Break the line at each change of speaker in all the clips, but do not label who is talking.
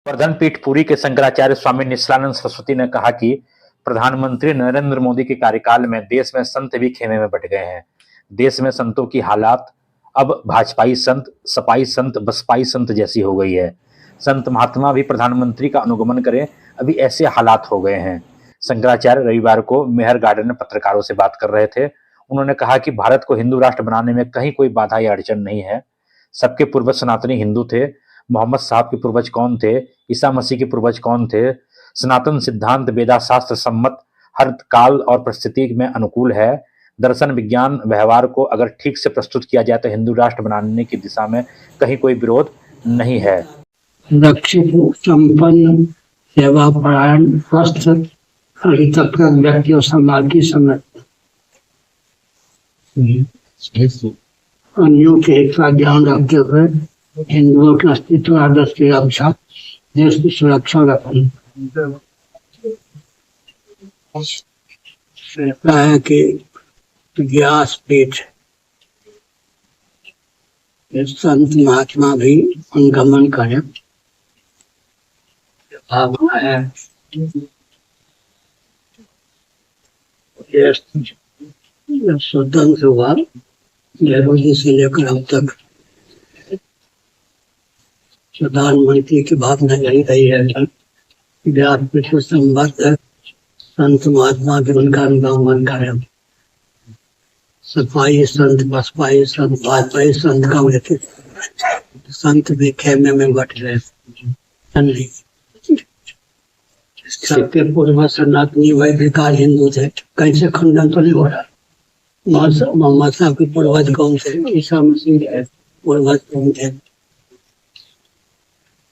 प्रधान पीठ पुरी के शंकराचार्य स्वामी निश्चलानंद सरस्वती ने कहा कि प्रधानमंत्री नरेंद्र मोदी के कार्यकाल में देश में संत भी खेमे में बट गए हैं। देश में संतों की हालात अब भाजपाई संत, सपाई संत, बसपाई संत जैसी हो गई है। संत महात्मा भी प्रधानमंत्री का अनुगमन करें, अभी ऐसे हालात हो गए हैं। शंकराचार्य रविवार को मेहर गार्डन में पत्रकारों से बात कर रहे थे। उन्होंने कहा कि भारत को हिंदू राष्ट्र बनाने में कहीं कोई बाधा या अड़चन नहीं है। सबके पूर्वज सनातनी हिंदू थे। मोहम्मद साहब के पूर्वज कौन थे, ईसा मसीह के पूर्वज कौन थे। सनातन सिद्धांत वेदा शास्त्र सम्मत, हर काल और परिस्थिति में अनुकूल है। दर्शन विज्ञान व्यवहार को अगर ठीक से प्रस्तुत किया जाए तो हिंदू राष्ट्र बनाने की दिशा में कहीं कोई विरोध नहीं है।
रक्षित, संपन्न, सेवापरायण, स्वस्थ, परितकृत व्यक्ति और समाज की समझ, अन्यों के हित का ज्ञान रखते हुए हिंदुओं के अस्तित्व आदर्श की रक्षा, देश की सुरक्षा रखनी। कहता है कि व्यासपीठ संत महात्मा भी अनुगमन करें। स्वतंत्र हुआ नेहरू से लेकर अब तक प्रधानमंत्री की भावना यही रही है। व्यासपीठ से संबद्ध संत महात्मा भी उनका अनुगमन करें। सपाई संत, बसपाई संत, भाजपाई संत का उल्लेख संत भी खेमे में बट गए। सबके पूर्व सनातनी वैदिकाल हिंदू थे, कैसे खंडन तो नहीं हो रहा। मोहम्मद साहब के पूर्वज कौन थे, ईसा मसीह के पूर्वज कौन थे।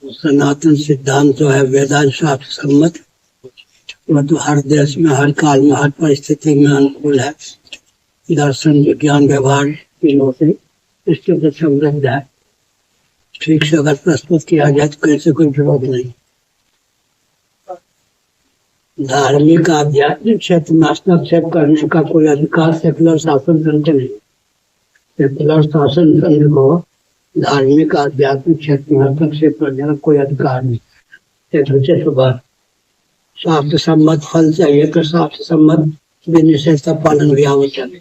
सनातन सिद्धांत जो है वेदांत शास्त्र सम्मत, वह तो हर देश में, हर काल में, हर परिस्थिति में अनुकूल है। दर्शन विज्ञान व्यवहार तीनों से इसके तो समृद्ध है। ठीक से अगर प्रस्तुत किया जाए तो कैसे कोई विरोध नहीं। धार्मिक आध्यात्मिक क्षेत्र में हस्तक्षेप करने का कोई अधिकार सेकुलर शासन तंत्र नहीं। सेकुलर शासन तंत्र को धार्मिक आध्यात्मिक क्षेत्र में हस्तक्षेप करने का कोई अधिकार नहीं। शास्त्र सम्मत फल चाहिए तो शास्त्र सम्मत विनिषेध का पालन भी आवश्यक।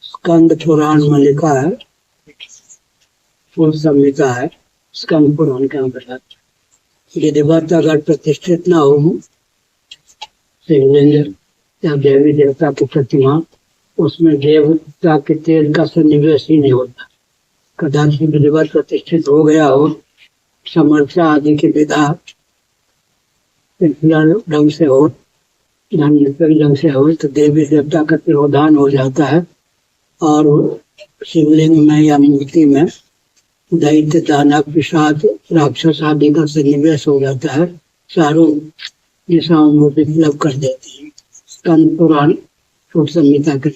स्कंद पुराण में लिखा है, फूल संहिता है स्कंद पुराण के अंतर्गत, विधिवत अगर प्रतिष्ठित न हो शिवलिंग या देवी देवता की प्रतिमा, उसमें देवता के तेल का सन्निवेश ही नहीं होता। कदाचित विधिवत प्रतिष्ठित हो गया हो, समर्चा आदि की विधा ढंग से हो, ढंग से हो, तो देवी देवता का तिरोधान हो जाता है और शिवलिंग में या मूर्ति में दैत्य, दानव, पिशाच, राक्षस आदि का सन्निवेश हो जाता है। चारों दिशाओं में विप्लव कर देते हैं। स्कंद पुराण फूल संहिता के